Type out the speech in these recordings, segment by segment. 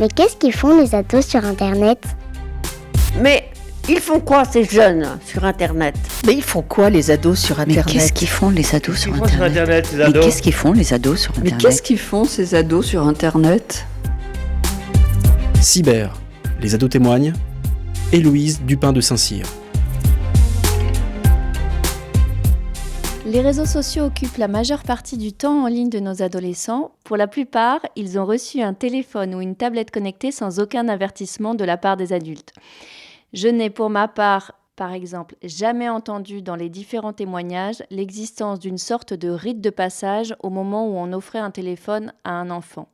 Mais qu'est-ce qu'ils font les ados sur Internet? Mais ils font quoi ces jeunes sur Internet? Mais ils font quoi les ados sur Internet? Mais qu'est-ce qu'ils font les ados sur Sur Internet Internet, les Mais ados qu'est-ce qu'ils font les ados sur Mais Internet qu'est-ce qu'ils font ces ados sur Internet? Cyber, les ados témoignent. Héloïse Dupin de Saint-Cyr. Les réseaux sociaux occupent la majeure partie du temps en ligne de nos adolescents. Pour la plupart, ils ont reçu un téléphone ou une tablette connectée sans aucun avertissement de la part des adultes. Je n'ai pour ma part, par exemple, jamais entendu dans les différents témoignages l'existence d'une sorte de rite de passage au moment où on offrait un téléphone à un enfant.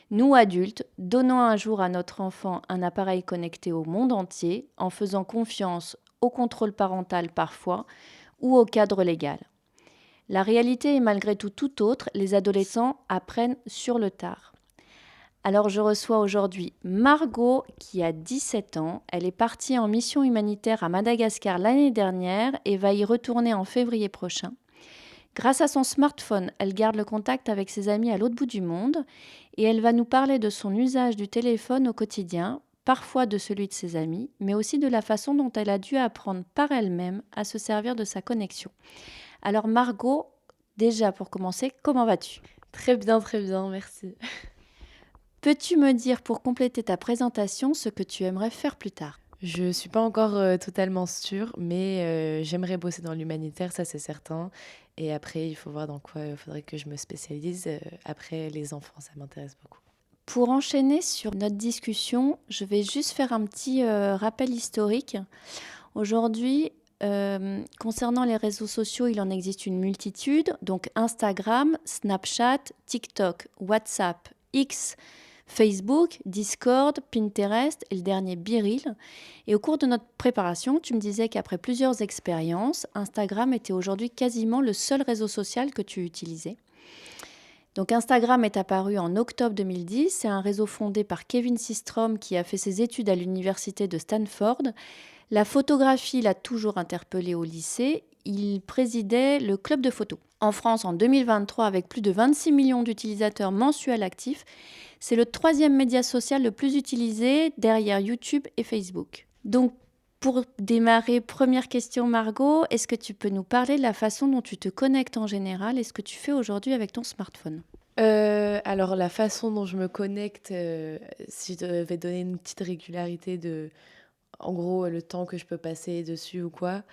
Nous, adultes, donnons un jour à notre enfant un appareil connecté au monde entier en faisant confiance au contrôle parental parfois ou au cadre légal. La réalité est malgré tout autre, les adolescents apprennent sur le tard. Alors je reçois aujourd'hui Margot qui a 17 ans. Elle est partie en mission humanitaire à Madagascar l'année dernière et va y retourner en février prochain. Grâce à son smartphone, elle garde le contact avec ses amis à l'autre bout du monde et elle va nous parler de son usage du téléphone au quotidien, parfois de celui de ses amis, mais aussi de la façon dont elle a dû apprendre par elle-même à se servir de sa connexion. Alors Margot, déjà pour commencer, comment vas-tu ? Très bien, merci. Peux-tu me dire pour compléter ta présentation ce que tu aimerais faire plus tard ? Je ne suis pas encore totalement sûre, mais j'aimerais bosser dans l'humanitaire, ça c'est certain. Et après, il faut voir dans quoi il faudrait que je me spécialise. Après, les enfants, ça m'intéresse beaucoup. Pour enchaîner sur notre discussion, je vais juste faire un petit rappel historique. Aujourd'hui, concernant les réseaux sociaux, il en existe une multitude. Donc Instagram, Snapchat, TikTok, WhatsApp, X, Facebook, Discord, Pinterest et le dernier BeReal. Et au cours de notre préparation, tu me disais qu'après plusieurs expériences, Instagram était aujourd'hui quasiment le seul réseau social que tu utilisais. Donc Instagram est apparu en octobre 2010. C'est un réseau fondé par Kevin Systrom qui a fait ses études à l'université de Stanford. La photographie l'a toujours interpellé au lycée. Il présidait le club de photo. En France, en 2023, avec plus de 26 millions d'utilisateurs mensuels actifs, c'est le 3e média social le plus utilisé derrière YouTube et Facebook. Donc, pour démarrer, première question Margot, est-ce que tu peux nous parler de la façon dont tu te connectes en général et ce que tu fais aujourd'hui avec ton smartphone ? Alors, la façon dont je me connecte, si je devais donner une petite régularité de, en gros, le temps que je peux passer dessus ou quoi,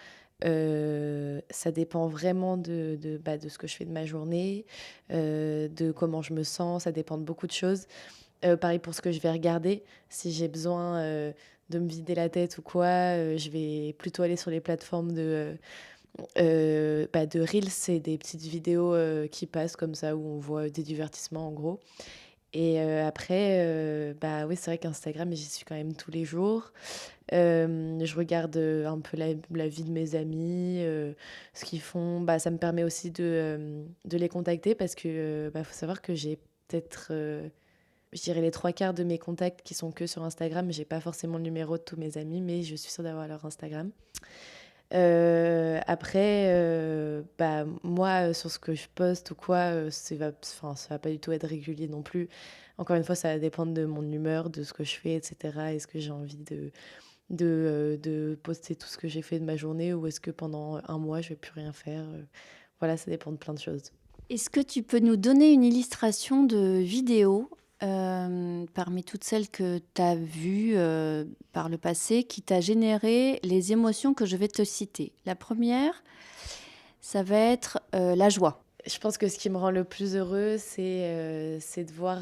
ça dépend vraiment de ce que je fais de ma journée, de comment je me sens, ça dépend de beaucoup de choses. Pareil pour ce que je vais regarder, si j'ai besoin de me vider la tête ou quoi, je vais plutôt aller sur les plateformes de Reels, c'est des petites vidéos qui passent comme ça où on voit des divertissements en gros. Et après, oui, c'est vrai qu'Instagram, j'y suis quand même tous les jours. Je regarde un peu la vie de mes amis, ce qu'ils font. Ça me permet aussi de les contacter parce que faut savoir que j'ai peut-être, je dirais, les 3/4 de mes contacts qui sont que sur Instagram. J'ai pas forcément le numéro de tous mes amis, mais je suis sûre d'avoir leur Instagram. Après, moi, sur ce que je poste ou quoi, ça va pas du tout être régulier non plus. Encore une fois, ça va dépendre de mon humeur, de ce que je fais, etc. Est-ce que j'ai envie de poster tout ce que j'ai fait de ma journée ou est-ce que pendant un mois, je vais plus rien faire. Voilà, ça dépend de plein de choses. Est-ce que tu peux nous donner une illustration de vidéo parmi toutes celles que tu as vues par le passé qui t'a généré les émotions que je vais te citer? La première, ça va être la joie. Je pense que ce qui me rend le plus heureux, c'est de voir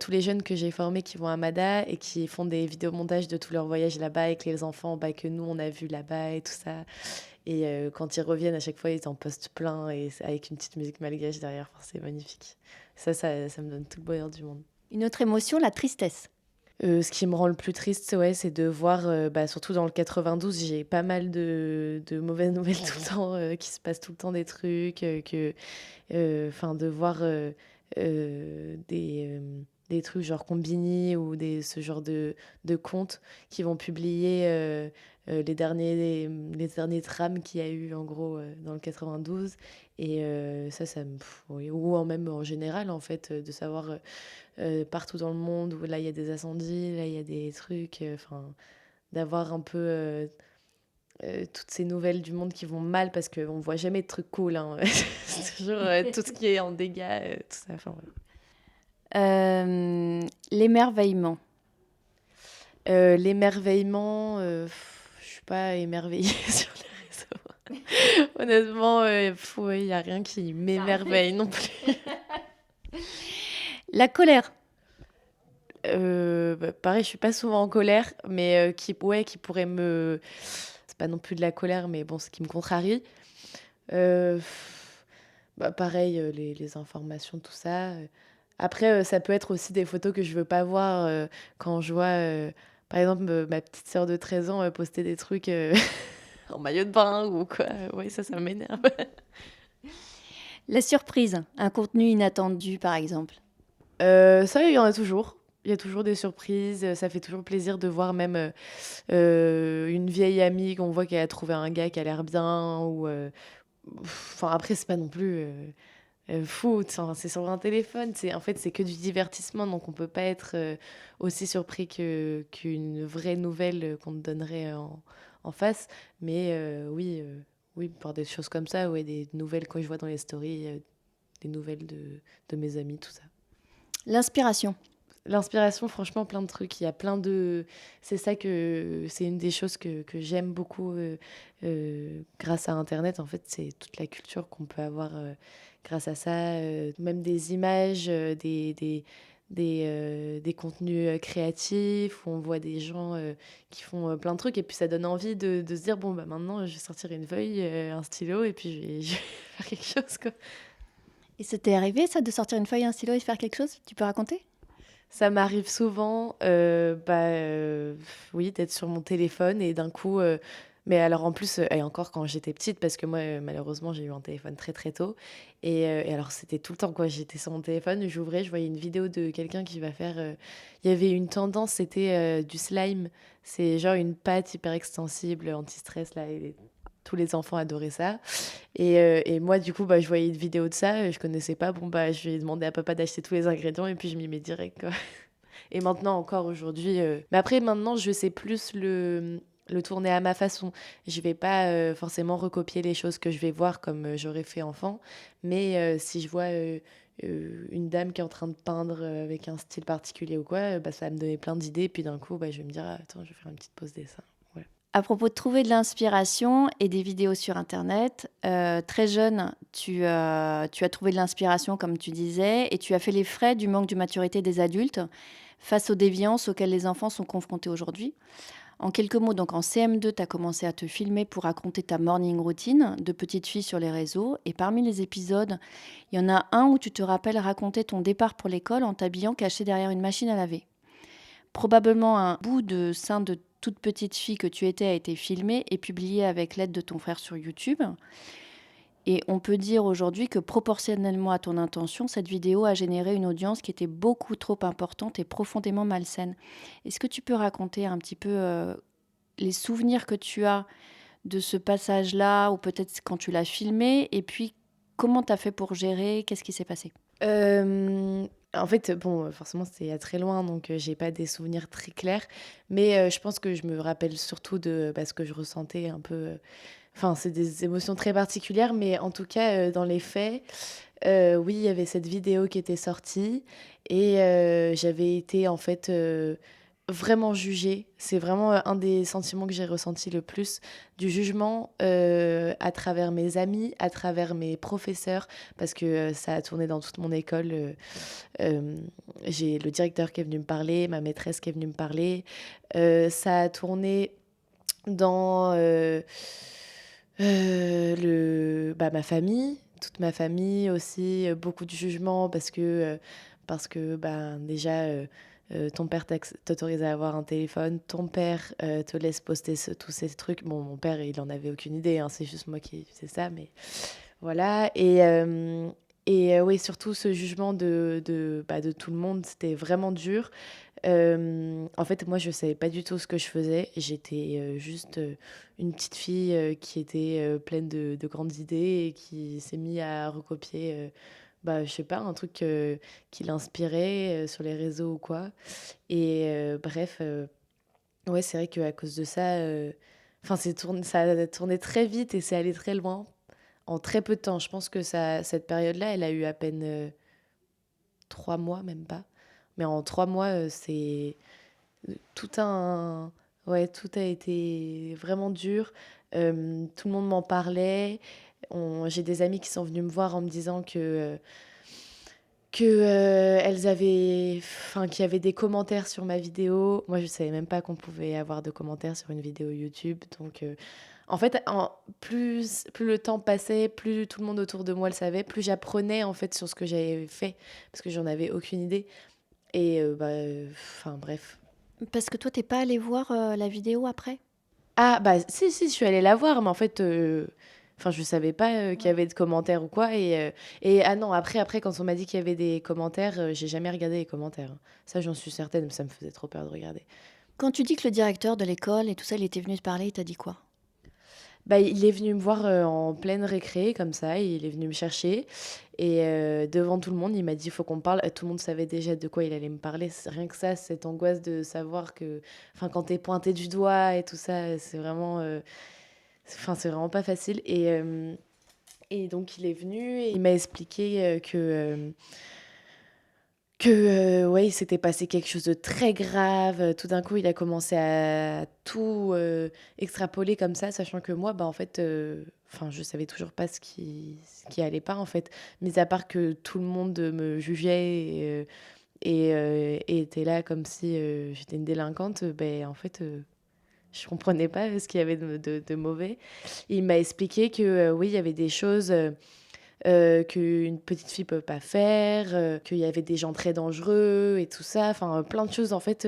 tous les jeunes que j'ai formés qui vont à Mada et qui font des vidéomontages de tous leurs voyages là-bas avec les enfants que nous, on a vus là-bas et tout ça. Et quand ils reviennent, à chaque fois, ils en postent plein et avec une petite musique malgache derrière. Enfin, c'est magnifique. Ça me donne tout le bonheur du monde. Une autre émotion, la tristesse. Ce qui me rend le plus triste, ouais, c'est de voir, surtout dans le 92, j'ai pas mal de mauvaises nouvelles tout le temps, qui se passe tout le temps des trucs, de voir des trucs genre Combini ou ce genre de comptes qui vont publier les derniers trams qu'il y a eu en gros dans le 92. Et ça me... oui, ou même en général, en fait, de savoir partout dans le monde où là, il y a des incendies, là, il y a des trucs, d'avoir un peu toutes ces nouvelles du monde qui vont mal parce qu'on voit jamais de trucs cool. Hein. C'est toujours tout ce qui est en dégâts, tout ça. Enfin, ouais. L'émerveillement. L'émerveillement, je suis pas émerveillée sur les réseaux. Honnêtement, il n'y a rien qui m'émerveille non plus. La colère. Pareil, je suis pas souvent en colère, mais qui pourrait me... C'est pas non plus de la colère, mais bon, ce qui me contrarie. Pareil, les informations, tout ça. Après, ça peut être aussi des photos que je veux pas voir quand je vois, par exemple, ma petite sœur de 13 ans poster des trucs en maillot de bain ou quoi. Oui, ça m'énerve. La surprise. Un contenu inattendu, par exemple. Ça, il y en a toujours. Il y a toujours des surprises. Ça fait toujours plaisir de voir même une vieille amie qu'on voit qu'elle a trouvé un gars qui a l'air bien. Enfin, après, c'est pas non plus fou. C'est sur un téléphone. En fait, c'est que du divertissement. Donc, on peut pas être aussi surpris qu'une vraie nouvelle qu'on te donnerait en face. Mais oui, par des choses comme ça. Ouais, des nouvelles quand je vois dans les stories, des nouvelles de mes amis, tout ça. L'inspiration. L'inspiration, franchement, plein de trucs. Il y a plein de... C'est une des choses que j'aime beaucoup grâce à Internet. En fait, c'est toute la culture qu'on peut avoir grâce à ça. Même des images, des contenus créatifs où on voit des gens qui font plein de trucs. Et puis, ça donne envie de se dire, bon, maintenant, je vais sortir une feuille, un stylo, et puis je vais faire quelque chose, quoi. Et c'était arrivé, ça, de sortir une feuille, un stylo et faire quelque chose? Tu peux raconter? Ça m'arrive souvent, oui, d'être sur mon téléphone et d'un coup, mais alors en plus, et encore quand j'étais petite, parce que moi, malheureusement, j'ai eu un téléphone très très tôt. Et alors c'était tout le temps, quoi. J'étais sur mon téléphone, j'ouvrais, je voyais une vidéo de quelqu'un qui va faire... Il y avait une tendance, c'était du slime. C'est genre une pâte hyper extensible, anti-stress, là. Et tous les enfants adoraient ça. Et moi, du coup, je voyais une vidéo de ça, je connaissais pas. Bon, je vais demander à papa d'acheter tous les ingrédients et puis je m'y mets direct, quoi. Et maintenant, encore aujourd'hui... Mais après, maintenant, je sais plus le tourner à ma façon. Je vais pas forcément recopier les choses que je vais voir comme j'aurais fait enfant. Mais si je vois une dame qui est en train de peindre avec un style particulier ou quoi, ça va me donner plein d'idées. Puis d'un coup, je vais me dire, attends, je vais faire une petite pause dessin. Ouais. À propos de trouver de l'inspiration et des vidéos sur Internet, très jeune, tu as trouvé de l'inspiration, comme tu disais, et tu as fait les frais du manque de maturité des adultes face aux déviances auxquelles les enfants sont confrontés aujourd'hui. En quelques mots, donc en CM2, tu as commencé à te filmer pour raconter ta morning routine de petite fille sur les réseaux. Et parmi les épisodes, il y en a un où tu te rappelles raconter ton départ pour l'école en t'habillant caché derrière une machine à laver. Probablement un bout de sein de toute petite fille que tu étais a été filmé et publié avec l'aide de ton frère sur YouTube. Et on peut dire aujourd'hui que proportionnellement à ton intention, cette vidéo a généré une audience qui était beaucoup trop importante et profondément malsaine. Est-ce que tu peux raconter un petit peu les souvenirs que tu as de ce passage-là, ou peut-être quand tu l'as filmé, et puis comment tu as fait pour gérer, qu'est-ce qui s'est passé? En fait, bon, forcément, c'était il y a très loin, donc j'ai pas des souvenirs très clairs. Mais je pense que je me rappelle surtout de ce que je ressentais un peu... Enfin, c'est des émotions très particulières, mais en tout cas, dans les faits, oui, il y avait cette vidéo qui était sortie et j'avais été en fait vraiment jugée. C'est vraiment un des sentiments que j'ai ressenti le plus, du jugement à travers mes amis, à travers mes professeurs, parce que ça a tourné dans toute mon école. J'ai le directeur qui est venu me parler, ma maîtresse qui est venue me parler. Ça a tourné dans... ma famille, toute ma famille aussi, beaucoup de jugements parce que déjà ton père t'autorise à avoir un téléphone, ton père te laisse poster tous ces trucs. Bon, mon père, il en avait aucune idée, hein, c'est juste moi qui faisais ça, mais voilà. Et Et oui, surtout ce jugement de tout le monde, c'était vraiment dur. En fait, moi, je savais pas du tout ce que je faisais. J'étais juste une petite fille qui était pleine de grandes idées et qui s'est mise à recopier, je sais pas, un truc qui l'inspirait sur les réseaux ou quoi. Bref, ouais, c'est vrai qu'à cause de ça, ça a tourné très vite et c'est allé très loin en très peu de temps. Je pense que cette période-là, elle a eu à peine 3 mois, même pas. Mais en 3 mois, c'est tout un... Ouais, tout a été vraiment dur. Tout le monde m'en parlait. J'ai des amis qui sont venus me voir en me disant elles avaient... Enfin, qu'il y avait des commentaires sur ma vidéo. Moi, je savais même pas qu'on pouvait avoir de commentaires sur une vidéo YouTube. Donc, en fait, plus le temps passait, plus tout le monde autour de moi le savait, plus j'apprenais en fait sur ce que j'avais fait, parce que j'en avais aucune idée. Bref. Parce que toi, t'es pas allé voir la vidéo après? Ah, si, je suis allée la voir, mais en fait, je savais pas qu'il y avait de commentaires ou quoi. Ah non, après, quand on m'a dit qu'il y avait des commentaires, j'ai jamais regardé les commentaires, hein. Ça, j'en suis certaine, mais ça me faisait trop peur de regarder. Quand tu dis que le directeur de l'école et tout ça, il était venu te parler, il t'a dit quoi? Il est venu me voir en pleine récré, comme ça, il est venu me chercher. Et devant tout le monde, il m'a dit, il faut qu'on parle. Tout le monde savait déjà de quoi il allait me parler. Rien que ça, cette angoisse de savoir que... Enfin, quand t'es pointé du doigt et tout ça, c'est vraiment... c'est vraiment pas facile. Et donc, il est venu et il m'a expliqué ouais, il s'était passé quelque chose de très grave. Tout d'un coup, il a commencé à tout extrapoler comme ça, sachant que moi, en fait, je savais toujours pas ce qui allait pas, en fait. Mis à part que tout le monde me jugeait et était là comme si j'étais une délinquante, en fait, je comprenais pas ce qu'il y avait de mauvais. Il m'a expliqué que oui, il y avait des choses qu'une petite fille peut pas faire, qu'il y avait des gens très dangereux et tout ça, enfin plein de choses en fait.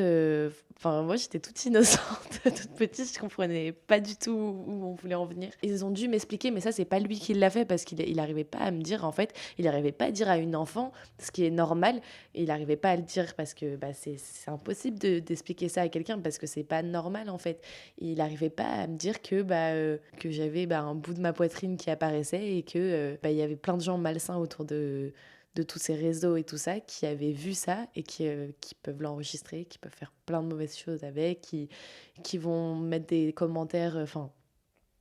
Moi j'étais toute innocente, toute petite, je comprenais pas du tout où on voulait en venir. Ils ont dû m'expliquer, mais ça c'est pas lui qui l'a fait parce qu'il arrivait pas à me dire en fait, il arrivait pas à dire à une enfant ce qui est normal, et il arrivait pas à le dire parce que c'est impossible d'expliquer ça à quelqu'un parce que c'est pas normal en fait. Il arrivait pas à me dire que j'avais un bout de ma poitrine qui apparaissait et que il y avait plein de gens malsains autour de tous ces réseaux et tout ça, qui avaient vu ça et qui peuvent l'enregistrer, qui peuvent faire plein de mauvaises choses avec, qui vont mettre des commentaires,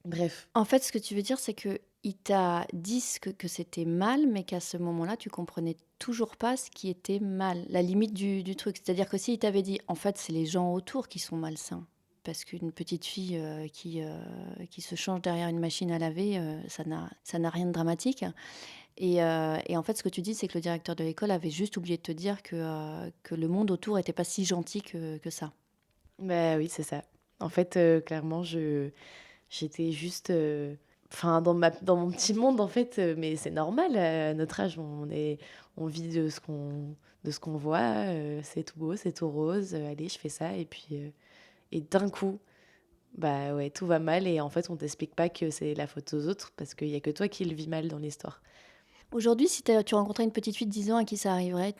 bref. En fait, ce que tu veux dire, c'est que il t'a dit que c'était mal, mais qu'à ce moment-là, tu comprenais toujours pas ce qui était mal, la limite du truc. C'est-à-dire que s'il t'avait dit, en fait, c'est les gens autour qui sont malsains, parce qu'une petite fille qui se change derrière une machine à laver, ça n'a rien de dramatique. Et en fait, ce que tu dis, c'est que le directeur de l'école avait juste oublié de te dire que le monde autour n'était pas si gentil que ça. Oui, c'est ça. En fait, clairement, j'étais juste... dans mon petit monde, en fait, mais c'est normal, à notre âge, on vit de ce qu'on voit, c'est tout beau, c'est tout rose, allez, je fais ça, et puis... et d'un coup, ouais, tout va mal, et en fait, on t'explique pas que c'est la faute aux autres, parce qu'il y a que toi qui le vis mal dans l'histoire. Aujourd'hui, si tu rencontrais une petite fille de 10 ans à qui ça arriverait,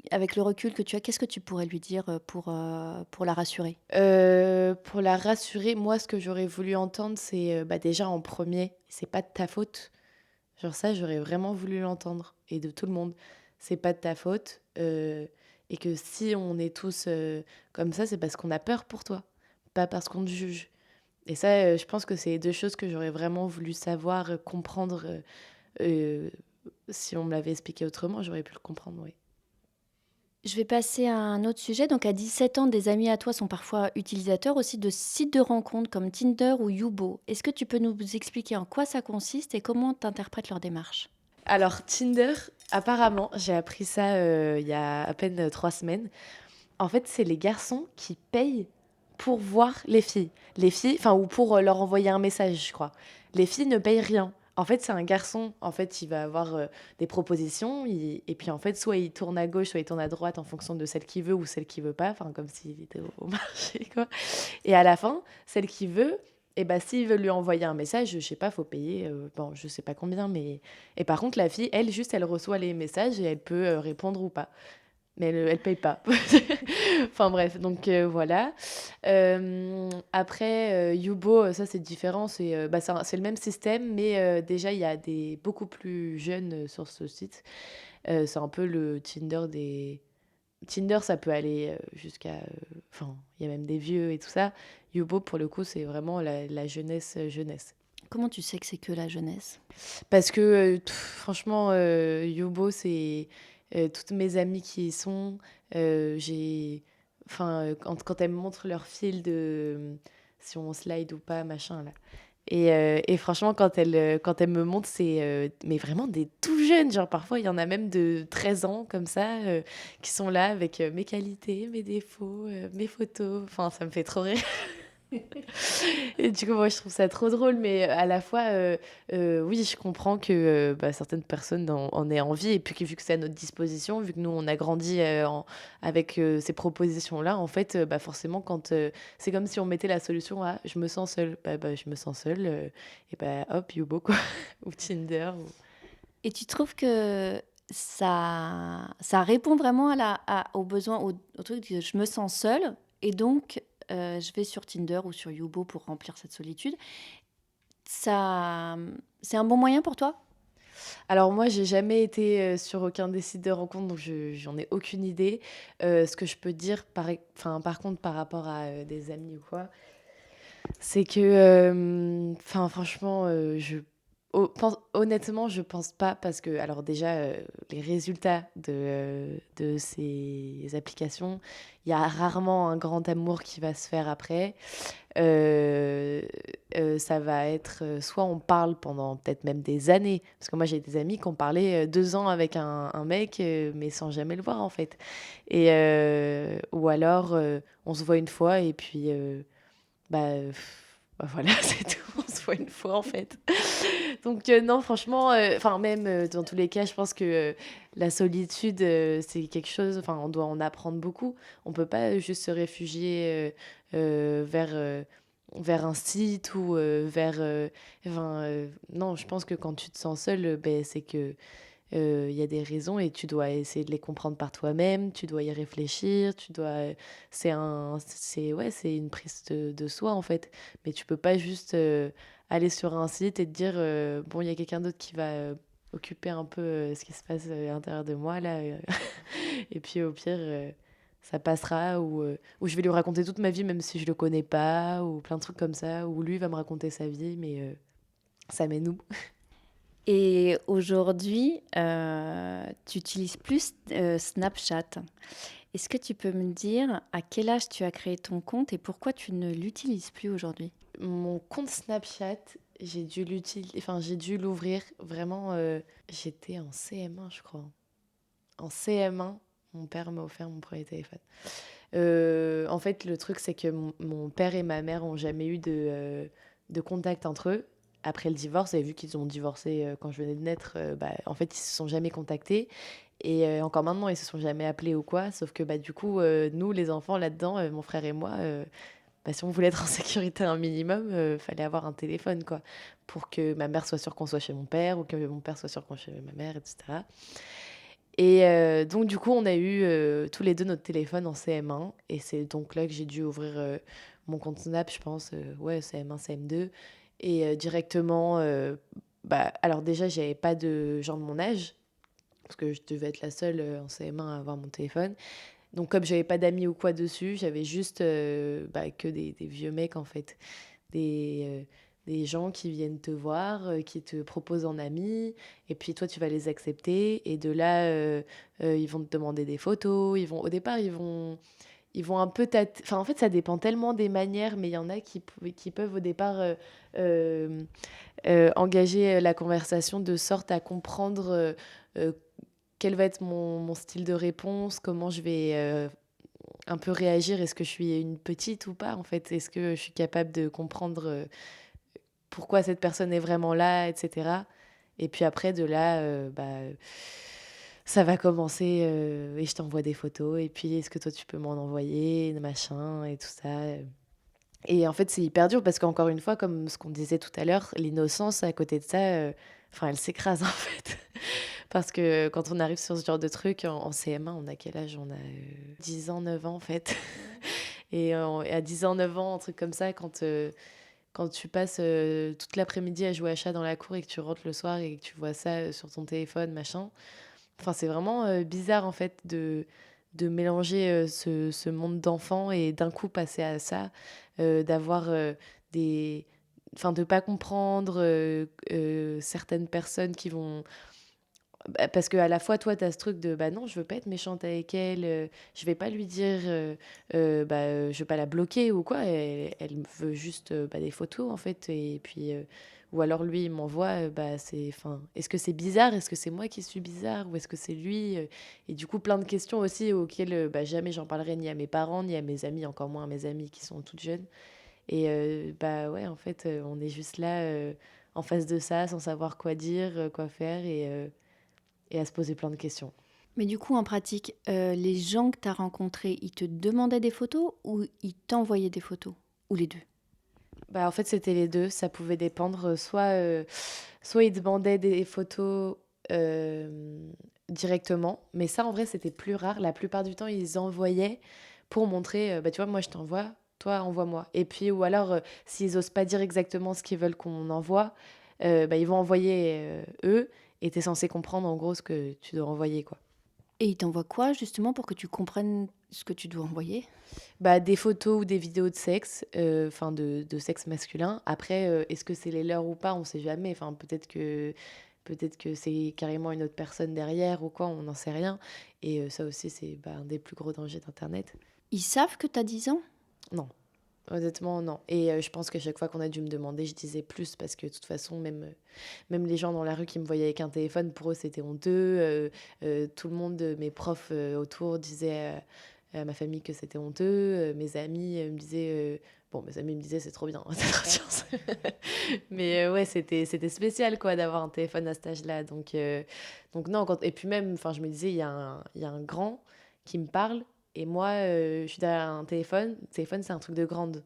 avec le recul que tu as, qu'est-ce que tu pourrais lui dire pour la rassurer? Pour la rassurer, moi, ce que j'aurais voulu entendre, c'est déjà en premier, c'est pas de ta faute. Genre ça, j'aurais vraiment voulu l'entendre, et de tout le monde. C'est pas de ta faute, et que si on est tous comme ça, c'est parce qu'on a peur pour toi, pas parce qu'on te juge. Et ça, je pense que c'est deux choses que j'aurais vraiment voulu savoir, comprendre. Si on me l'avait expliqué autrement, j'aurais pu le comprendre, oui. Je vais passer à un autre sujet. Donc, à 17 ans, des amis à toi sont parfois utilisateurs aussi de sites de rencontres comme Tinder ou Yubo. Est-ce que tu peux nous expliquer en quoi ça consiste et comment tu interprètes leur démarche? Alors, Tinder, apparemment, j'ai appris ça il y a à peine 3 semaines. En fait, c'est les garçons qui payent pour voir les filles. Les filles, ou pour leur envoyer un message, je crois. Les filles ne payent rien. En fait, c'est un garçon, en fait, il va avoir des propositions, et puis en fait, soit il tourne à gauche, soit il tourne à droite en fonction de celle qu'il veut ou celle qu'il veut pas, comme s'il était au marché, quoi. Et à la fin, celle qu'il veut, Et bah, s'il veut lui envoyer un message, je sais pas, faut payer, bon, je sais pas combien, mais et par contre, la fille, elle, juste, elle reçoit les messages et elle peut, répondre ou pas. Mais elle paye pas. Enfin bref, donc voilà. Après, Yubo, ça c'est différent. Bah, c'est le même système, mais déjà, il y a des beaucoup plus jeunes sur ce site. C'est un peu le Tinder des... Tinder, ça peut aller jusqu'à... Enfin, il y a même des vieux et tout ça. Yubo, pour le coup, c'est vraiment la jeunesse, jeunesse. Comment tu sais que c'est que la jeunesse? Parce que, franchement, Yubo, c'est toutes mes amies qui y sont. J'ai... Enfin, quand elles me montrent leur fil de si on slide ou pas, machin, là. Et franchement, quand elles me montrent, c'est mais vraiment des tout jeunes. Genre, parfois, il y en a même de 13 ans, comme ça, qui sont là avec mes qualités, mes défauts, mes photos. Enfin, ça me fait trop rire. Et du coup, moi, je trouve ça trop drôle, mais à la fois, oui, je comprends que bah, certaines personnes en aient envie, et puis que vu que c'est à notre disposition, vu que nous, on a grandi avec ces propositions-là, en fait, bah, forcément, quand c'est comme si on mettait la solution à je me sens seule, bah, je me sens seule, et bah hop, Yubo, quoi, ou Tinder. Et tu trouves que ça répond vraiment aux besoins, au truc de je me sens seule et donc je vais sur Tinder ou sur Yubo pour remplir cette solitude. Ça, c'est un bon moyen pour toi? Alors moi, j'ai jamais été sur aucun des sites de rencontres, donc j'en ai aucune idée. Ce que je peux dire, par contre, par rapport à des amis ou quoi, c'est que, franchement, honnêtement, je pense pas parce que, alors déjà, les résultats de ces applications, il y a rarement un grand amour qui va se faire après. Ça va être soit on parle pendant peut-être même des années, parce que moi j'ai des amis qui ont parlé 2 ans avec un mec, mais sans jamais le voir en fait. Ou alors on se voit une fois et puis bah voilà, c'est tout. On se voit une fois, en fait. Donc, non, franchement, enfin, même dans tous les cas, je pense que la solitude, c'est quelque chose, enfin, on doit en apprendre beaucoup. On peut pas juste se réfugier vers un site ou non, je pense que quand tu te sens seul, ben, c'est que il y a des raisons et tu dois essayer de les comprendre par toi-même, tu dois y réfléchir, ouais, c'est une prise de soi en fait. Mais tu peux pas juste aller sur un site et te dire bon, il y a quelqu'un d'autre qui va occuper un peu ce qui se passe à l'intérieur de moi là. Et puis au pire, ça passera ou je vais lui raconter toute ma vie même si je le connais pas ou plein de trucs comme ça. Ou lui va me raconter sa vie, mais ça m'est nous. Et aujourd'hui, tu utilises plus Snapchat. Est-ce que tu peux me dire à quel âge tu as créé ton compte et pourquoi tu ne l'utilises plus aujourd'hui? Mon compte Snapchat, j'ai dû l'ouvrir vraiment. J'étais en CM1, je crois. En CM1, mon père m'a offert mon premier téléphone. En fait, le truc, c'est que mon père et ma mère ont jamais eu de contact entre eux. Après le divorce, et vu qu'ils ont divorcé quand je venais de naître, bah, en fait, ils se sont jamais contactés. Et encore maintenant, ils se sont jamais appelés ou quoi. Sauf que bah, du coup, nous, les enfants, là-dedans, mon frère et moi, bah, si on voulait être en sécurité un minimum, fallait avoir un téléphone, quoi. Pour que ma mère soit sûre qu'on soit chez mon père ou que mon père soit sûr qu'on soit chez ma mère, etc. Et donc, du coup, on a eu tous les deux notre téléphone en CM1. Et c'est donc là que j'ai dû ouvrir mon compte Snap, je pense, ouais, CM1, CM2. Et directement, bah, alors déjà, j'avais pas de gens de mon âge, parce que je devais être la seule en CM1 à avoir mon téléphone. Donc, comme j'avais pas d'amis ou quoi dessus, j'avais juste bah, que des vieux mecs, en fait. Des gens qui viennent te voir, qui te proposent en ami, et puis toi, tu vas les accepter. Et de là, ils vont te demander des photos. Au départ, ils vont un peu enfin, en fait, ça dépend tellement des manières, mais il y en a qui peuvent au départ engager la conversation de sorte à comprendre quel va être mon style de réponse, comment je vais un peu réagir, est-ce que je suis une petite ou pas, en fait, est-ce que je suis capable de comprendre pourquoi cette personne est vraiment là, etc. Et puis après, de là, bah, ça va commencer et je t'envoie des photos. Et puis, est-ce que toi, tu peux m'en envoyer, machin, et tout ça. Et en fait, c'est hyper dur parce qu'encore une fois, comme ce qu'on disait tout à l'heure, l'innocence à côté de ça, elle s'écrase en fait. Parce que quand on arrive sur ce genre de truc en CM1, on a quel âge? On a 10 ans, 9 ans en fait. Et à 10 ans, 9 ans, un truc comme ça, quand tu passes toute l'après-midi à jouer à chat dans la cour et que tu rentres le soir et que tu vois ça sur ton téléphone, machin. Enfin, c'est vraiment bizarre en fait de mélanger ce monde d'enfants et d'un coup passer à ça, d'avoir des... Enfin, de pas comprendre certaines personnes qui vont... Parce qu'à la fois, toi, tu as ce truc de bah non, je veux pas être méchante avec elle, je vais pas lui dire, je veux pas la bloquer ou quoi. Elle veut juste des photos en fait. Et puis, ou alors lui, il m'envoie, enfin, est-ce que c'est bizarre? Est-ce que c'est moi qui suis bizarre? Ou est-ce que c'est lui? Et du coup, plein de questions aussi auxquelles jamais j'en parlerai ni à mes parents, ni à mes amis, encore moins à mes amies qui sont toutes jeunes. Et ouais, en fait, on est juste là en face de ça, sans savoir quoi dire, quoi faire. Et à se poser plein de questions. Mais du coup, en pratique, les gens que tu as rencontrés, ils te demandaient des photos ou ils t'envoyaient des photos? Ou les deux? En fait, c'était les deux. Ça pouvait dépendre. Soit ils demandaient des photos directement. Mais ça, en vrai, c'était plus rare. La plupart du temps, ils envoyaient pour montrer, tu vois, moi, je t'envoie, toi, envoie-moi. Et puis, ou alors, s'ils osent pas dire exactement ce qu'ils veulent qu'on envoie, ils vont envoyer eux. Et t'es censé comprendre, en gros, ce que tu dois envoyer, quoi. Et ils t'envoient quoi, justement, pour que tu comprennes ce que tu dois envoyer? Des photos ou des vidéos de sexe, enfin de sexe masculin. Après, est-ce que c'est les leurs ou pas? On sait jamais. Enfin, peut-être que c'est carrément une autre personne derrière ou quoi, on n'en sait rien. Et ça aussi, c'est un des plus gros dangers d'Internet. Ils savent que tu as 10 ans? Non. Honnêtement, non. Et je pense qu'à chaque fois qu'on a dû me demander, je disais plus parce que de toute façon, même les gens dans la rue qui me voyaient avec un téléphone, pour eux, c'était honteux. Tout le monde, mes profs autour disaient à ma famille que c'était honteux. Mes amis me disaient... mes amis me disaient, c'est trop bien, t'as trop de chance. Mais ouais, c'était spécial quoi d'avoir un téléphone à cet âge-là. Donc non, et puis même, je me disais, il y a un grand qui me parle. Et moi, je suis derrière un téléphone. Le téléphone, c'est un truc de grande.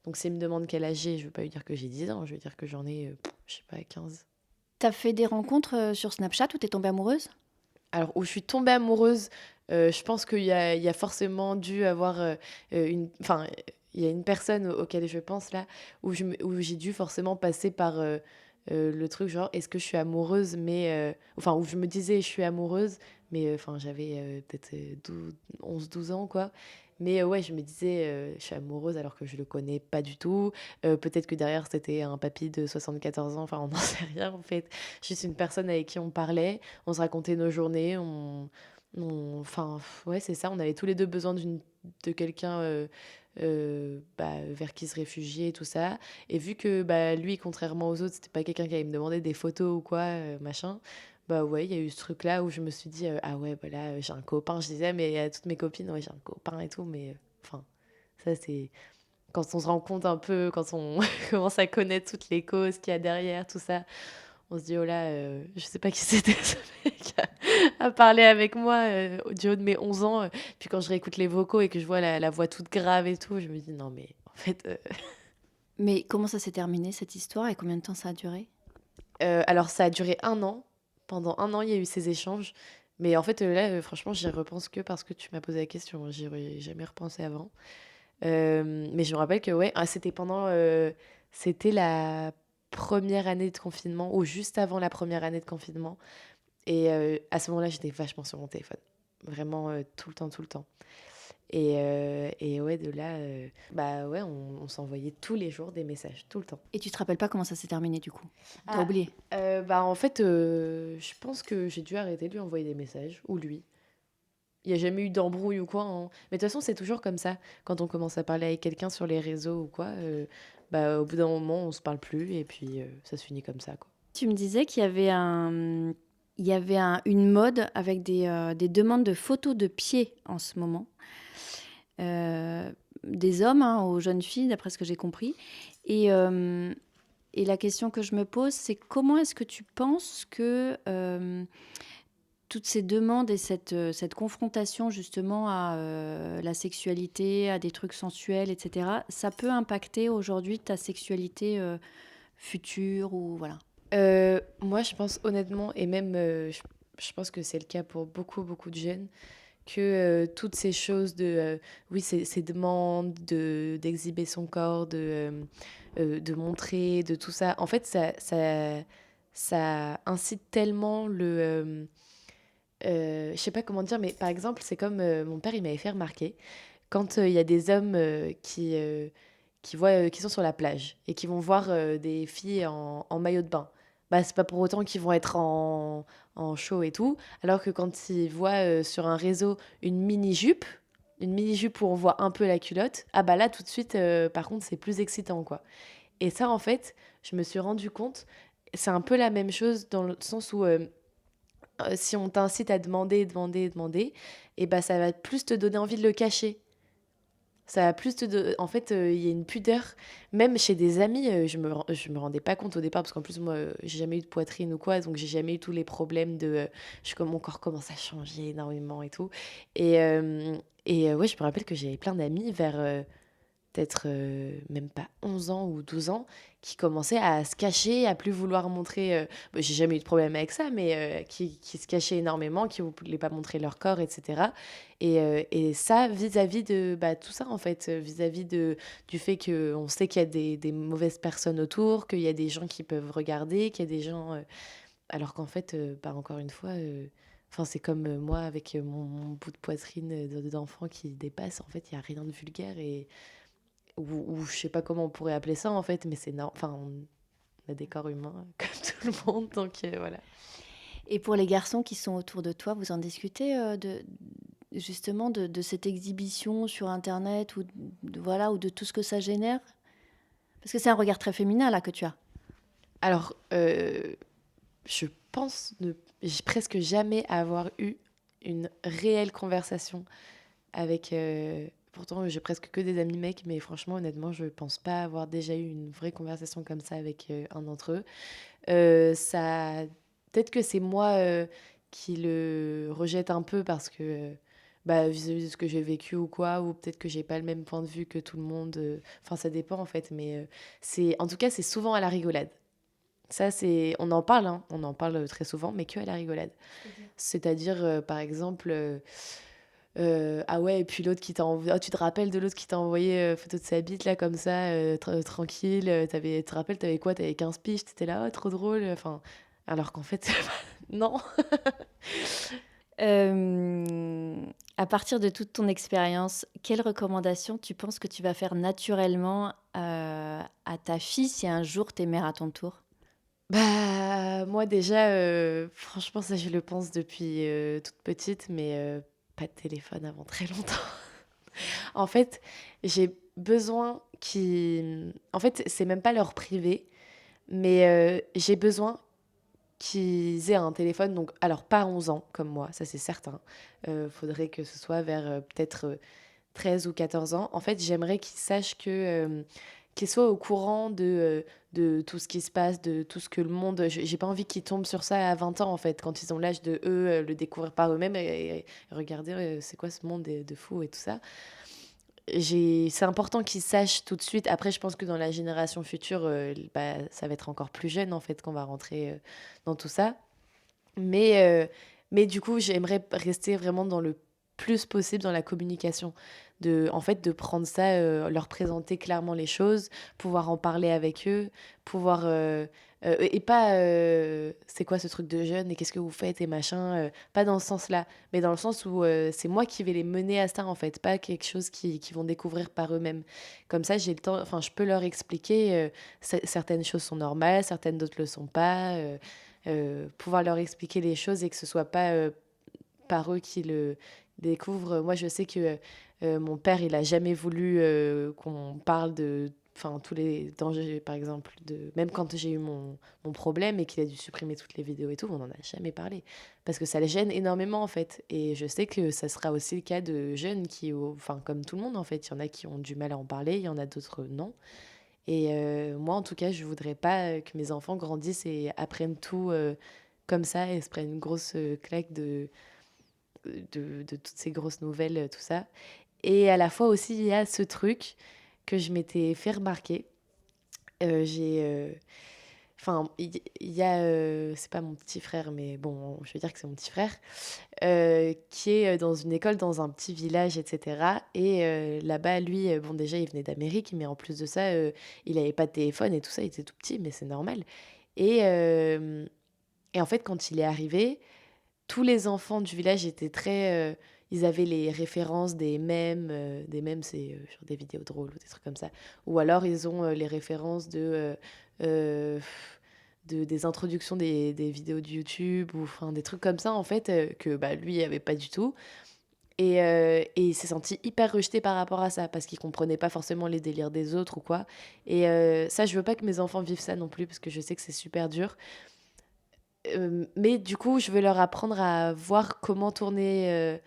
Donc, s'il me demande quel âge j'ai, je ne veux pas lui dire que j'ai 10 ans. Je vais dire que j'en ai, je sais pas, 15. T'as fait des rencontres sur Snapchat où t'es tombée amoureuse? Alors, où je suis tombée amoureuse, je pense qu'il y a forcément dû avoir une... Enfin, il y a une personne auquel je pense là, où j'ai dû forcément passer par le truc genre, est-ce que je suis amoureuse, mais... où je me disais, je suis amoureuse, mais j'avais peut-être 11-12 ans, quoi. Mais ouais, je me disais, je suis amoureuse alors que je le connais pas du tout. Peut-être que derrière, c'était un papy de 74 ans, enfin, on n'en sait rien, en fait. Juste une personne avec qui on parlait, on se racontait nos journées, ouais, c'est ça, on avait tous les deux besoin de quelqu'un vers qui se réfugier et tout ça. Et vu que lui, contrairement aux autres, c'était pas quelqu'un qui allait me demander des photos ou quoi, machin, ouais, il y a eu ce truc-là où je me suis dit, ah ouais, là, j'ai un copain. Je disais, mais à toutes mes copines, ouais, j'ai un copain et tout, mais ça, c'est quand on se rend compte un peu, quand on commence à connaître toutes les causes qu'il y a derrière, tout ça. On se dit, oh là, je sais pas qui c'était ce mec à parler avec moi du haut de mes 11 ans. Puis quand je réécoute les vocaux et que je vois la voix toute grave et tout, je me dis, non, mais en fait... Mais comment ça s'est terminé, cette histoire, et combien de temps ça a duré? Alors, ça a duré 1 an. Pendant 1 an, il y a eu ces échanges. Mais en fait, là, franchement, j'y repense que parce que tu m'as posé la question. J'y aurais jamais repensé avant. Mais je me rappelle que, ouais, c'était la première année de confinement, ou juste avant la première année de confinement. Et à ce moment-là, j'étais vachement sur mon téléphone. Vraiment tout le temps, tout le temps. Et ouais, de là, ouais, on s'envoyait tous les jours des messages, tout le temps. Et tu te rappelles pas comment ça s'est terminé, du coup? T'as Ah, oublié? En fait, je pense que j'ai dû arrêter de lui envoyer des messages, ou lui. Il n'y a jamais eu d'embrouille ou quoi, hein. Mais de toute façon, c'est toujours comme ça. Quand on commence à parler avec quelqu'un sur les réseaux ou quoi, au bout d'un moment, on se parle plus et puis ça se finit comme ça, quoi. Tu me disais qu'il y avait une mode avec des demandes de photos de pieds en ce moment. Des hommes, hein, aux jeunes filles, d'après ce que j'ai compris. Et la question que je me pose, c'est comment est-ce que tu penses que toutes ces demandes et cette confrontation justement à la sexualité, à des trucs sensuels, etc., ça peut impacter aujourd'hui ta sexualité future ou voilà. Moi, je pense honnêtement, et même je pense que c'est le cas pour beaucoup, beaucoup de jeunes, que toutes ces choses oui, ces demandes d'exhiber son corps, de montrer, de tout ça, en fait, ça incite tellement je sais pas comment dire, mais par exemple, c'est comme mon père, il m'avait fait remarquer, quand il y a des hommes qui sont sur la plage et qui vont voir des filles en maillot de bain, bah, c'est pas pour autant qu'ils vont être en show et tout, alors que quand ils voient sur un réseau une mini-jupe où on voit un peu la culotte, ah bah là, tout de suite, par contre, c'est plus excitant, quoi. Et ça, en fait, je me suis rendu compte, c'est un peu la même chose dans le sens où si on t'incite à demander, demander, demander, et bah ça va plus te donner envie de le cacher. Ça va plus En fait, il y a une pudeur. Même chez des amis, je me rendais pas compte au départ, parce qu'en plus, moi, j'ai jamais eu de poitrine ou quoi, donc j'ai jamais eu tous les problèmes comme mon corps commence à changer énormément et tout. Ouais, je me rappelle que j'avais plein d'amis vers peut-être même pas 11 ans ou 12 ans, qui commençaient à se cacher, à plus vouloir montrer. Bah, j'ai jamais eu de problème avec ça, mais qui se cachaient énormément, qui ne voulaient pas montrer leur corps, etc. Et ça, vis-à-vis de bah, tout ça, en fait, vis-à-vis du fait qu'on sait qu'il y a des mauvaises personnes autour, qu'il y a des gens qui peuvent regarder, qu'il y a des gens. Alors qu'en fait, bah, encore une fois. Enfin, c'est comme moi avec mon bout de poitrine d'enfant qui dépasse. En fait, il n'y a rien de vulgaire ou je sais pas comment on pourrait appeler ça en fait, mais c'est enfin, on a des corps humains comme tout le monde, donc voilà. Et pour les garçons qui sont autour de toi, vous en discutez justement de cette exhibition sur Internet ou voilà, ou de tout ce que ça génère? Parce que c'est un regard très féminin là que tu as. Alors, je pense ne presque jamais avoir eu une réelle conversation avec... Pourtant, j'ai presque que des amis mecs, mais franchement, honnêtement, je pense pas avoir déjà eu une vraie conversation comme ça avec un d'entre eux. Ça, peut-être que c'est moi qui le rejette un peu parce que bah, vis-à-vis de ce que j'ai vécu ou quoi, ou peut-être que j'ai pas le même point de vue que tout le monde. Enfin, ça dépend en fait, mais en tout cas, c'est souvent à la rigolade. Ça, on en parle, hein, on en parle très souvent, mais que à la rigolade. C'est-à-dire, par exemple. Ah ouais, et puis l'autre qui t'a envoyé. Oh, tu te rappelles de l'autre qui t'a envoyé photo de sa bite, là, comme ça, tranquille. Tu te rappelles, t'avais quoi? T'avais 15 piges, t'étais là, oh, trop drôle. Enfin, alors qu'en fait, non. À partir de toute ton expérience, quelles recommandations tu penses que tu vas faire naturellement à ta fille si un jour t'es mère à ton tour? Bah, moi, déjà, franchement, ça, je le pense depuis toute petite, mais pas de téléphone avant très longtemps. En fait, j'ai besoin En fait, c'est même pas leur privé, mais j'ai besoin qu'ils aient un téléphone. Donc, alors, pas 11 ans, comme moi, ça c'est certain. Faudrait que ce soit vers peut-être 13 ou 14 ans. En fait, j'aimerais qu'ils sachent qu'ils soient au courant de tout ce qui se passe, de tout ce que le monde... J'ai pas envie qu'ils tombent sur ça à 20 ans, en fait, quand ils ont l'âge de, eux, le découvrir par eux-mêmes et regarder c'est quoi ce monde de fou et tout ça. C'est important qu'ils sachent tout de suite. Après, je pense que dans la génération future, bah, ça va être encore plus jeune, en fait, qu'on va rentrer dans tout ça. Mais du coup, j'aimerais rester vraiment dans le plus possible dans la communication. En fait, de prendre ça, leur présenter clairement les choses, pouvoir en parler avec eux, pouvoir... et pas, c'est quoi ce truc de jeune et qu'est-ce que vous faites et machin. Pas dans ce sens-là, mais dans le sens où c'est moi qui vais les mener à ça, en fait. Pas quelque chose qu'ils vont découvrir par eux-mêmes. Comme ça, j'ai le temps... Enfin, je peux leur expliquer certaines choses sont normales, certaines d'autres le sont pas. Pouvoir leur expliquer les choses et que ce soit pas par eux qui le découvrent. Moi, je sais que mon père, il a jamais voulu qu'on parle de tous les dangers, par exemple, même quand j'ai eu mon problème et qu'il a dû supprimer toutes les vidéos et tout, on n'en a jamais parlé. Parce que ça le gêne énormément, en fait. Et je sais que ça sera aussi le cas de jeunes comme tout le monde, en fait. Il y en a qui ont du mal à en parler, il y en a d'autres non. Et moi, en tout cas, je voudrais pas que mes enfants grandissent et apprennent tout comme ça et se prennent une grosse claque de toutes ces grosses nouvelles, tout ça. Et à la fois aussi, il y a ce truc que je m'étais fait remarquer. J'ai... Enfin, il y a... c'est pas mon petit frère, mais bon, je vais dire que c'est mon petit frère, qui est dans une école dans un petit village, etc. Et là-bas, lui, bon, déjà, il venait d'Amérique, mais en plus de ça, il n'avait pas de téléphone et tout ça, il était tout petit, mais c'est normal. Et, euh, et en fait, quand il est arrivé, tous les enfants du village étaient très... ils avaient les références des mèmes, c'est genre des vidéos drôles ou des trucs comme ça. Ou alors, ils ont les références euh, des introductions des vidéos de YouTube ou enfin, des trucs comme ça, en fait, que bah, lui, il avait pas du tout. Et il s'est senti hyper rejeté par rapport à ça, parce qu'il comprenait pas forcément les délires des autres ou quoi. Et ça, je veux pas que mes enfants vivent ça non plus, parce que je sais que c'est super dur. Mais du coup, je veux leur apprendre à voir comment tourner,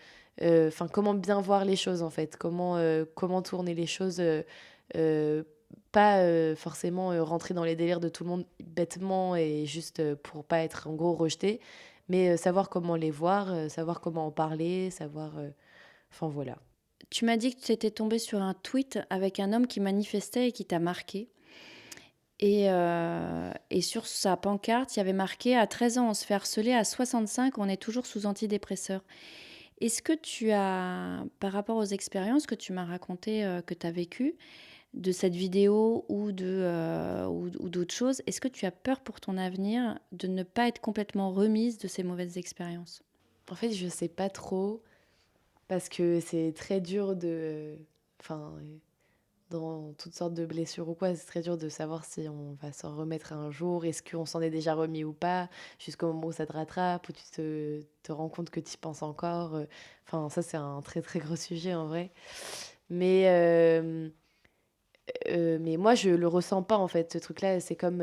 enfin, comment bien voir les choses, en fait. Comment tourner les choses, euh, pas forcément rentrer dans les délires de tout le monde bêtement et juste pour pas être, en gros, rejeté, mais savoir comment les voir, savoir comment en parler, savoir... Enfin, voilà. Tu m'as dit que tu étais tombée sur un tweet avec un homme qui manifestait et qui t'a marqué. Et sur sa pancarte, il y avait marqué à 13 ans, on se fait harceler, à 65, on est toujours sous antidépresseurs. Est-ce que tu as, par rapport aux expériences que tu m'as racontées, que tu as vécues, de cette vidéo ou d'autres choses, est-ce que tu as peur pour ton avenir de ne pas être complètement remise de ces mauvaises expériences? En fait, je sais pas trop, parce que c'est très dur de... Enfin, dans toutes sortes de blessures ou quoi, c'est très dur de savoir si on va s'en remettre un jour, est-ce qu'on s'en est déjà remis ou pas, jusqu'au moment où ça te rattrape, où tu te rends compte que tu y penses encore. Enfin, ça, c'est un très très gros sujet en vrai. Mais, mais moi, je le ressens pas en fait, ce truc-là. C'est comme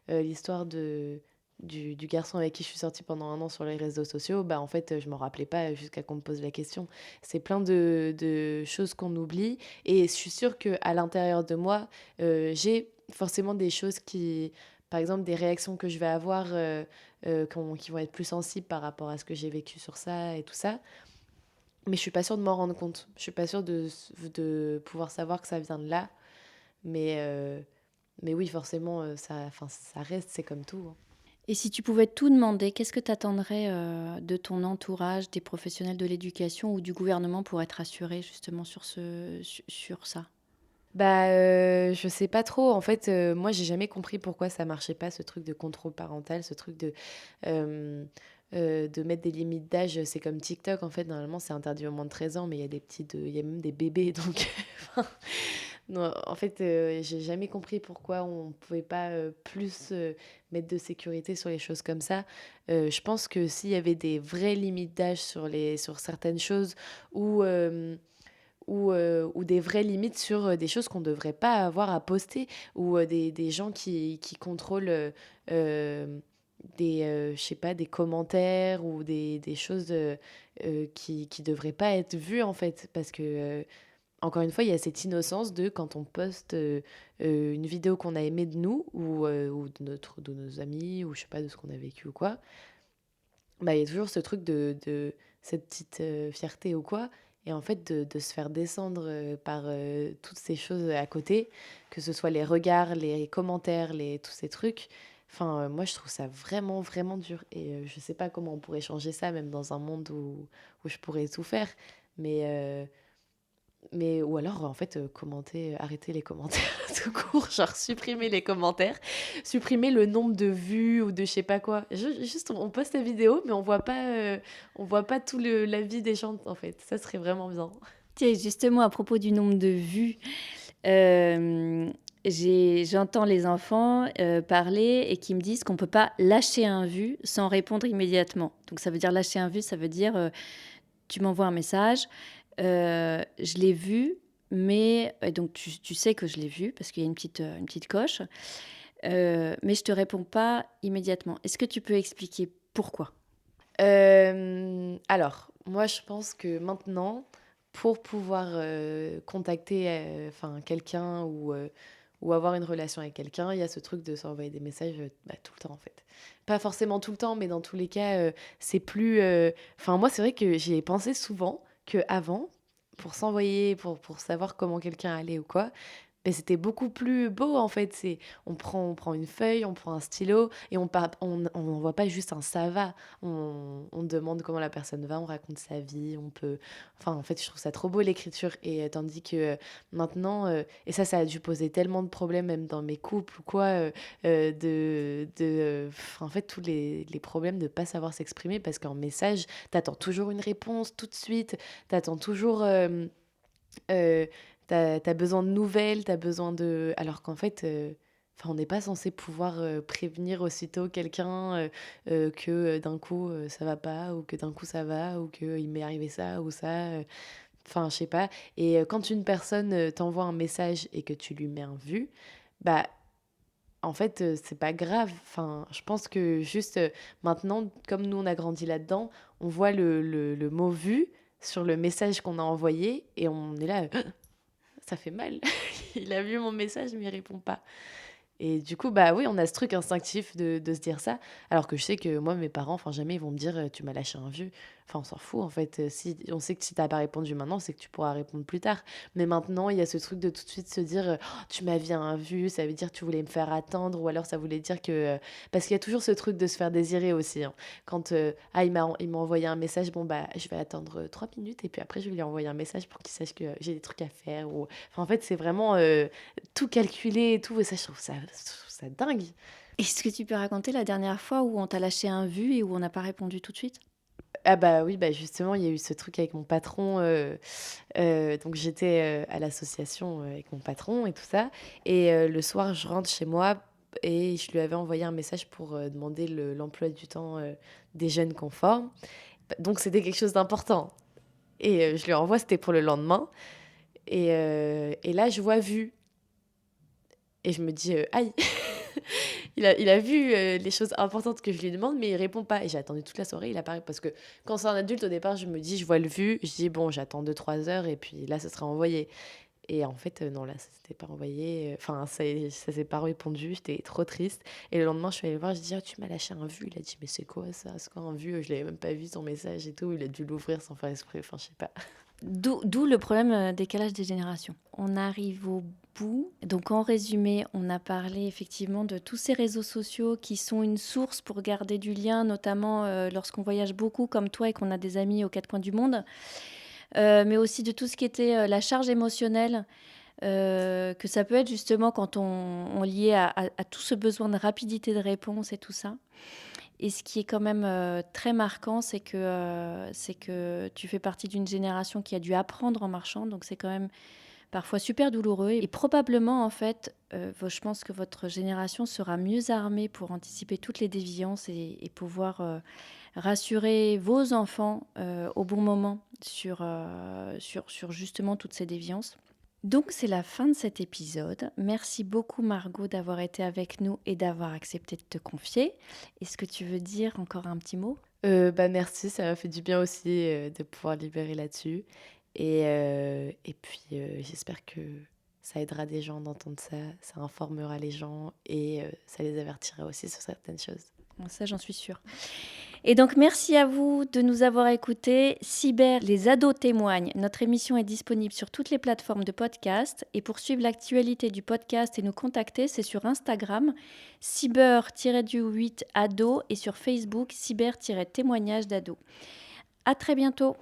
l'histoire du garçon avec qui je suis sortie pendant un an sur les réseaux sociaux. Bah, en fait, je m'en rappelais pas jusqu'à qu'on me pose la question. C'est plein de choses qu'on oublie. Et je suis sûre qu'à l'intérieur de moi, j'ai forcément des choses qui, par exemple, des réactions que je vais avoir qui vont être plus sensibles par rapport à ce que j'ai vécu sur ça et tout ça. Mais je suis pas sûre de m'en rendre compte. Je suis pas sûre de pouvoir savoir que ça vient de là. Mais, euh, mais oui, forcément, enfin, ça reste, c'est comme tout, hein. Et si tu pouvais tout demander, qu'est-ce que tu attendrais de ton entourage, des professionnels de l'éducation ou du gouvernement pour être assuré justement sur ça? Bah, je sais pas trop. En fait, moi, j'ai jamais compris pourquoi ça marchait pas, ce truc de contrôle parental, ce truc de mettre des limites d'âge. C'est comme TikTok, en fait, normalement, c'est interdit au moins de 13 ans, mais il y a il y a même des bébés, donc... enfin, non, en fait, j'ai jamais compris pourquoi on pouvait pas plus mettre de sécurité sur les choses comme ça. Je pense que s'il y avait des vraies limites d'âge sur certaines choses ou, ou des vraies limites sur des choses qu'on ne devrait pas avoir à poster ou des gens qui contrôlent je sais pas, des commentaires ou des choses qui ne devraient pas être vues en fait. Parce que encore une fois, il y a cette innocence de quand on poste une vidéo qu'on a aimée de nous ou de nos amis ou je sais pas, de ce qu'on a vécu ou quoi. Bah, il y a toujours ce truc de cette petite fierté ou quoi. Et en fait, de se faire descendre par toutes ces choses à côté, que ce soit les regards, les commentaires, tous ces trucs. Enfin, moi, je trouve ça vraiment, vraiment dur. Et je sais pas comment on pourrait changer ça, même dans un monde où je pourrais tout faire. Mais, ou alors, en fait, arrêter les commentaires tout court, genre supprimer les commentaires, supprimer le nombre de vues ou de je sais pas quoi. Juste, on poste la vidéo, mais on voit pas tout la vie des gens, en fait. Ça serait vraiment bien. Tiens, justement, à propos du nombre de vues, j'entends les enfants parler et qui me disent qu'on ne peut pas lâcher un vu sans répondre immédiatement. Donc ça veut dire lâcher un vu, ça veut dire tu m'envoies un message, je l'ai vu, mais donc tu sais que je l'ai vu parce qu'il y a une petite coche, mais je te réponds pas immédiatement. Est-ce que tu peux expliquer pourquoi? Alors, moi, je pense que maintenant, pour pouvoir contacter quelqu'un ou avoir une relation avec quelqu'un, il y a ce truc de s'envoyer des messages tout le temps en fait. Pas forcément tout le temps, mais dans tous les cas, c'est plus... Enfin, moi, c'est vrai que j'y ai pensé souvent qu'avant, pour s'envoyer, pour savoir comment quelqu'un allait ou quoi, mais c'était beaucoup plus beau en fait. On prend une feuille, on prend un stylo et on n'envoie pas juste un ça va. On demande comment la personne va, on raconte sa vie, on peut. Enfin, en fait, je trouve ça trop beau l'écriture. Et tandis que maintenant, et ça a dû poser tellement de problèmes, même dans mes couples ou quoi, en fait, tous les problèmes de pas savoir s'exprimer parce qu'en message, t'attends toujours une réponse tout de suite, t'attends toujours. Euh, t'as besoin de nouvelles, t'as besoin de... Alors qu'en fait, on n'est pas censé pouvoir prévenir aussitôt quelqu'un que d'un coup ça va pas, ou que d'un coup ça va, ou qu'il m'est arrivé ça ou ça. Enfin, je sais pas. Et quand une personne t'envoie un message et que tu lui mets un vu, bah... En fait, c'est pas grave. Enfin, je pense que juste maintenant, comme nous on a grandi là-dedans, on voit le mot vu sur le message qu'on a envoyé et on est là, ça fait mal. Il a vu mon message, mais il répond pas. Et du coup, bah oui, on a ce truc instinctif de se dire ça. Alors que je sais que moi, mes parents, jamais ils vont me dire tu m'as lâché un vu. Enfin, on s'en fout en fait. Si, on sait que si t'as pas répondu maintenant, c'est que tu pourras répondre plus tard. Mais maintenant, il y a ce truc de tout de suite se dire oh, tu m'as vu un vu, ça veut dire que tu voulais me faire attendre. Ou alors ça voulait dire que. Parce qu'il y a toujours ce truc de se faire désirer aussi. Hein. Quand il m'a envoyé un message, bon, bah je vais attendre 3 minutes et puis après, je vais lui envoyer un message pour qu'il sache que j'ai des trucs à faire. Ou... Enfin, en fait, c'est vraiment tout calculé et tout. Et ça, je trouve ça dingue. Est-ce que tu peux raconter la dernière fois où on t'a lâché un vu et où on n'a pas répondu tout de suite? Ah bah oui, bah justement, il y a eu ce truc avec mon patron. Donc j'étais à l'association avec mon patron et tout ça. Et le soir, je rentre chez moi et je lui avais envoyé un message pour demander l'emploi du temps des jeunes conformes. Donc c'était quelque chose d'important. Et je lui envoie, c'était pour le lendemain. Et là, je vois vu. Et je me dis, aïe, il a vu les choses importantes que je lui demande, mais il répond pas. Et j'ai attendu toute la soirée, il apparaît. Parce que quand c'est un adulte, au départ, je me dis, je vois le vu, je dis, bon, j'attends 2-3 heures, et puis là, ça sera envoyé. Et en fait, non, là, ça s'était pas envoyé. Enfin, ça s'est pas répondu, j'étais trop triste. Et le lendemain, je suis allée le voir, je dis, tu m'as lâché un vu. Il a dit, mais c'est quoi ça? C'est quoi un vu? Je l'avais même pas vu, son message et tout. Il a dû l'ouvrir sans faire exprès, enfin, je sais pas. D'où le problème décalage des générations. On arrive au bout. Donc en résumé, on a parlé effectivement de tous ces réseaux sociaux qui sont une source pour garder du lien, notamment lorsqu'on voyage beaucoup comme toi et qu'on a des amis aux 4 coins du monde, mais aussi de tout ce qui était la charge émotionnelle, que ça peut être justement quand on liait à tout ce besoin de rapidité de réponse et tout ça. Et ce qui est quand même très marquant, c'est que tu fais partie d'une génération qui a dû apprendre en marchant. Donc, c'est quand même parfois super douloureux. Et probablement, en fait, je pense que votre génération sera mieux armée pour anticiper toutes les déviances et pouvoir rassurer vos enfants au bon moment sur justement toutes ces déviances. Donc c'est la fin de cet épisode. Merci beaucoup Margot d'avoir été avec nous et d'avoir accepté de te confier. Est-ce que tu veux dire encore un petit mot ? Merci, ça m'a fait du bien aussi de pouvoir libérer là-dessus. Et puis j'espère que ça aidera des gens d'entendre ça, ça informera les gens et ça les avertira aussi sur certaines choses. Ça, j'en suis sûre. Et donc, merci à vous de nous avoir écoutés. Cyber, les ados témoignent. Notre émission est disponible sur toutes les plateformes de podcast. Et pour suivre l'actualité du podcast et nous contacter, c'est sur Instagram, cyber-8ado et sur Facebook, cyber-témoignage d'ado. À très bientôt.